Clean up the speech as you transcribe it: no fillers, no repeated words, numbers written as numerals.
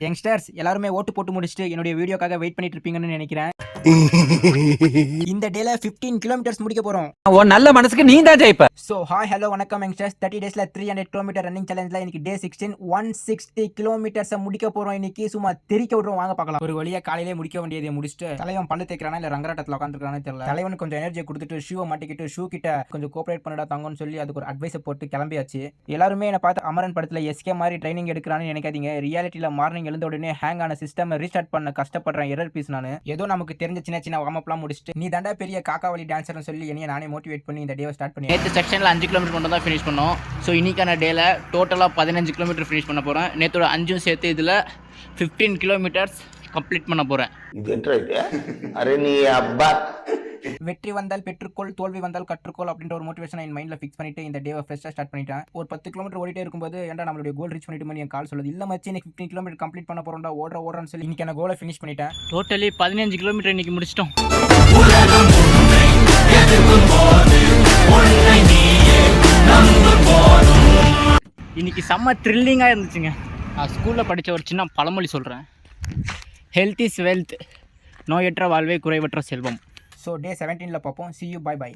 Youngsters எல்லாருமே ஓட்டு போட்டு முடிச்சுட்டு என்னுடைய வீடியோக்காக வெயிட் பண்ணிட்டு இருப்பீங்கன்னு நினைக்கிறேன். இந்த டேல 15 கிலோமீட்டர்ஸ் முடிக்க போறோம். உன் நல்ல மனசுக்கு நீ தான் ஜெயிப்ப. சோ ஹாய் ஹலோ வணக்கம் யங்ஸ்டர்ஸ். 30 டேஸ்ல 300 கிலோமீட்டர் ரன்னிங் சேலஞ்ச்ல இன்னைக்கு டே 16 160 கிலோமீட்டர்ஸ் முடிக்க போறோம். இன்னைக்கு சும்மா தெரிக்க விடுறோம், வாங்க பார்க்கலாம். ஒரு வழியா காலையிலே முடிக்க வேண்டியதை முடிச்சுட்டு தலைவன் பல்லு தேய்க்கிறானா இல்ல ரங்கராட்டத்துல உட்காந்துருக்கானே தெரியல. தலைவனுக்கு கொஞ்சம் எனர்ஜி கொடுத்துட்டு ஷூவை மாட்டிக்கிட்டு ஷூ கிட்ட கொஞ்சம் கோஆபரேட் பண்ணடா தங்கன்னு சொல்லி அதுக்கு ஒரு அட்வைஸ் போட்டு கிளம்பியாச்சு. எல்லாருமே என்ன பார்த்து அமரன் படத்துல எஸ்கே மாதிரி ட்ரைனிங் எடுக்கிறான்னு நினைக்காதீங்க. ரியாலிட்டியில மார்னிங் எழுந்த உடனே ஹேங் ஆன சிஸ்டம் ரீஸ்டார்ட் பண்ண கஷ்டப்படுறேன். எரர் பீஸ் நான் ஏதோ நமக்கு தெரிஞ்ச சின்ன சின்ன வார்ம் அப்லாம் முடிச்சுட்டு நீ தாண்டா பெரிய காக்காவலி டான்சர்னு சொல்லி என்னைய நானே மோட்டிவேட் பண்ணி இந்த டேவை ஸ்டார்ட் பண்ணி நேற்று செக்ஷனில் 5 கிலோமீட்டர் மட்டும் தான் ஃபினிஷ் பண்ணோம். ஸோ இன்னைக்கான டேல டோட்டலாக 15 கிலோமீட்டர் ஃபினிஷ் பண்ண போகிறேன். நேற்றோட 5 சேர்த்து இதில் 15 கிலோமீட்டர்ஸ் கம்ப்ளீட் பண்ண போகிறேன். வெற்றி வந்தால் பெற்றுக்கொள், தோல்வி வந்தால் கற்றுக்கொள் அப்படின்ற ஒரு மோட்டிவேஷன் என் மைண்ட்ல ஃபிக்ஸ் பண்ணிட்டு இந்த டேவை ஃப்ரெஷ்ஷாக ஸ்டார்ட் பண்ணிட்டேன். ஒரு 10 கிலோமீட்டர் ஓடிட்டே இருக்கும்போது ஏன்டா நம்மளுடைய கோல் ரீச் பண்ணிட்டு என் கால் சொல்லுது, இல்ல மச்சி இன்னைக்கு 15 கிலோமீட்டர் கம்ப்ளீட் பண்ண போறோம்டா, ஓடுறன்னு சொல்லி இன்னைக்கு நான் கோலை ஃபினிஷ் பண்ணிட்டேன். டோட்டலி 15 கிலோமீட்டர் இன்னைக்கு முடிச்சிட்டோம். இன்னைக்கு செம்ம த்ரில்லிங்காக இருந்துச்சுங்க. நான் ஸ்கூலில் படித்த ஒரு சின்ன பழமொழி சொல்கிறேன். ஹெல்த் இஸ் வெல்த், நோயற்ற வாழ்வே குறைவற்ற செல்வம். ஸோ டே 17ல பார்ப்போம். see you, bye bye.